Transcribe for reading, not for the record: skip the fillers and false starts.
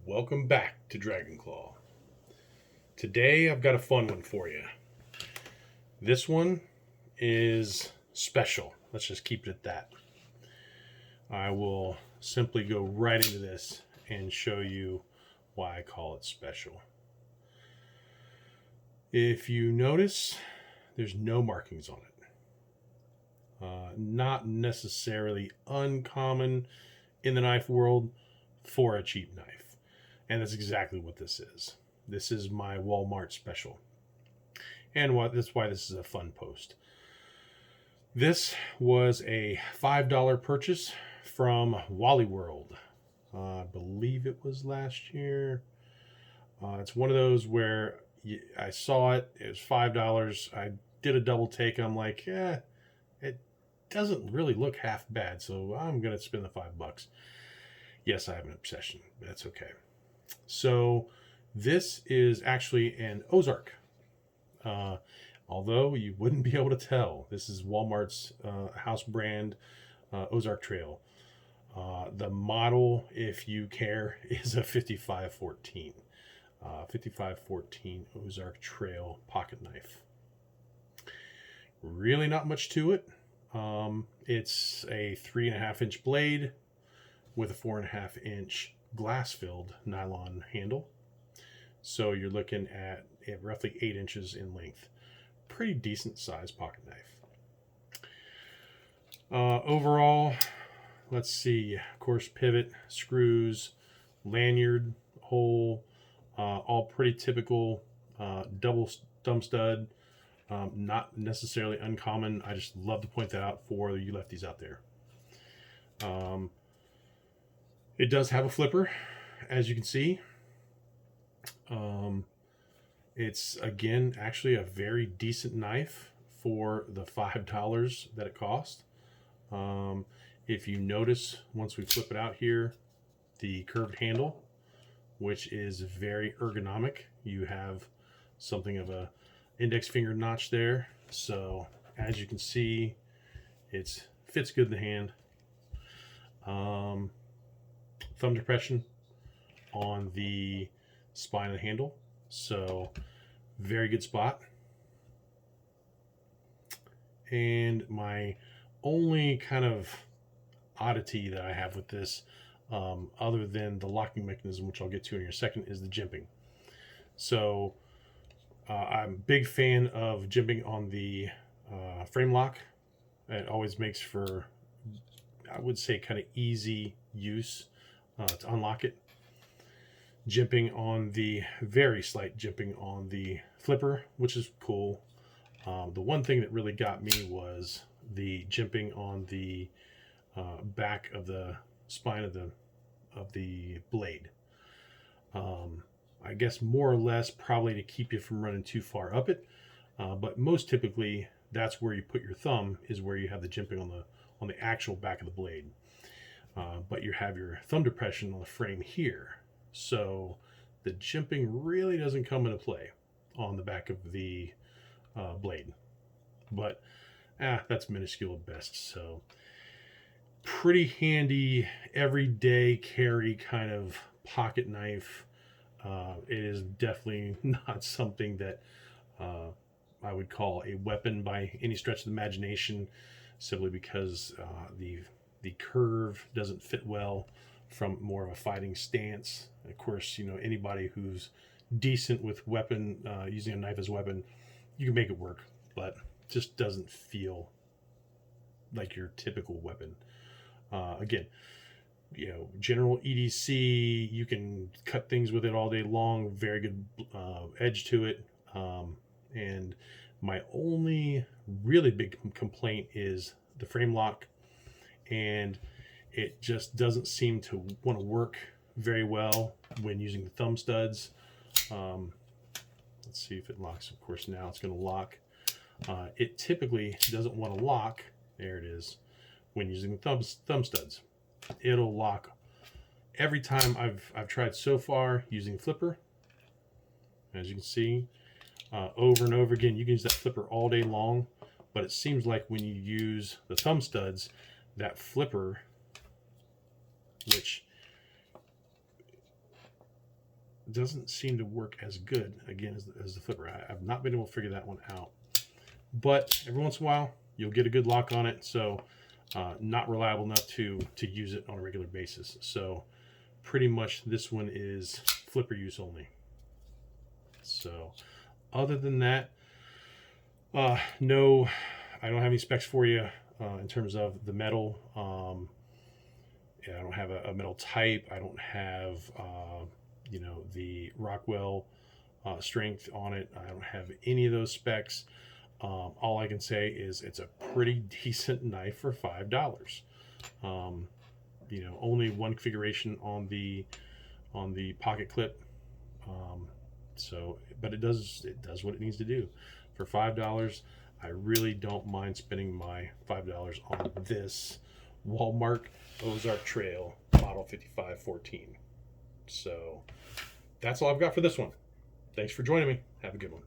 Welcome back to Dragonclaw. Today I've got a fun one for you. This one is special. Let's just keep it at that. I will simply go right into this and show you why I call it special. If you notice, there's no markings on it. Not necessarily uncommon in the knife world for a cheap knife. And that's exactly what this is. This is my Wallmart special. And that's why this is a fun post. This was a $5 purchase from Wally World. I believe it was last year. It's one of those where I saw it. It was $5. I did a double take. I'm like, it doesn't really look half bad, so I'm going to spend the $5. Yes, I have an obsession. But that's okay. So this is actually an Ozark. Although you wouldn't be able to tell, this is Walmart's house brand Ozark Trail. The model, if you care, is a 5514. 5514 Ozark Trail pocket knife. Really not much to it. It's a 3.5-inch blade with a 4.5-inch glass-filled nylon handle. So you're looking at roughly 8 inches in length. Pretty decent sized pocket knife. Overall, let's see, of course, pivot, screws, lanyard, hole, all pretty typical. Double thumb stud, not necessarily uncommon. I just love to point that out for you lefties out there. It does have a flipper, as you can see. It's, again, actually a very decent knife for the $5 that it cost. If you notice, once we flip it out here, the curved handle, which is very ergonomic. You have something of a index finger notch there. So, as you can see, it fits good in the hand. Thumb depression on the spine of the handle, so very good spot. And my only kind of oddity that I have with this, other than the locking mechanism, which I'll get to in a second, is the jimping. So I'm a big fan of jimping on the frame lock. It always makes for, I would say, kind of easy use to unlock it. Jimping on the, very slight jimping on the flipper, which is cool. The one thing that really got me was the jimping on the back of the spine of the blade. I guess more or less probably to keep you from running too far up it, but most typically that's where you put your thumb, is where you have the jimping on the actual back of the blade. But you have your thumb depression on the frame here. So the jimping really doesn't come into play on the back of the blade. But that's minuscule at best. So pretty handy, everyday carry kind of pocket knife. It is definitely not something that I would call a weapon by any stretch of the imagination, simply because the curve doesn't fit well from more of a fighting stance. Of course, anybody who's decent with using a knife as a weapon, you can make it work, but just doesn't feel like your typical weapon. Again, general EDC, you can cut things with it all day long. Very good edge to it. And my only really big complaint is the frame lock, and it just doesn't seem to want to work very well when using the thumb studs. Let's see if it locks. Of course, now it's going to lock. It typically doesn't want to lock. There it is. When using the thumb studs, it'll lock every time I've tried so far using flipper. As you can see, over and over again, you can use that flipper all day long, but it seems like when you use the thumb studs, that flipper, which doesn't seem to work as good again as the flipper. I've not been able to figure that one out. But every once in a while, you'll get a good lock on it. So not reliable enough to use it on a regular basis. So pretty much this one is flipper use only. So other than that, no, I don't have any specs for you in terms of the metal. Yeah, I don't have a metal type. I don't have, the Rockwell strength on it. I don't have any of those specs. All I can say is it's a pretty decent knife for $5. Only one configuration on the pocket clip. But it does what it needs to do. For $5, I really don't mind spending my $5 on this Wallmart Ozark Trail Model 5514. So that's all I've got for this one. Thanks for joining me. Have a good one.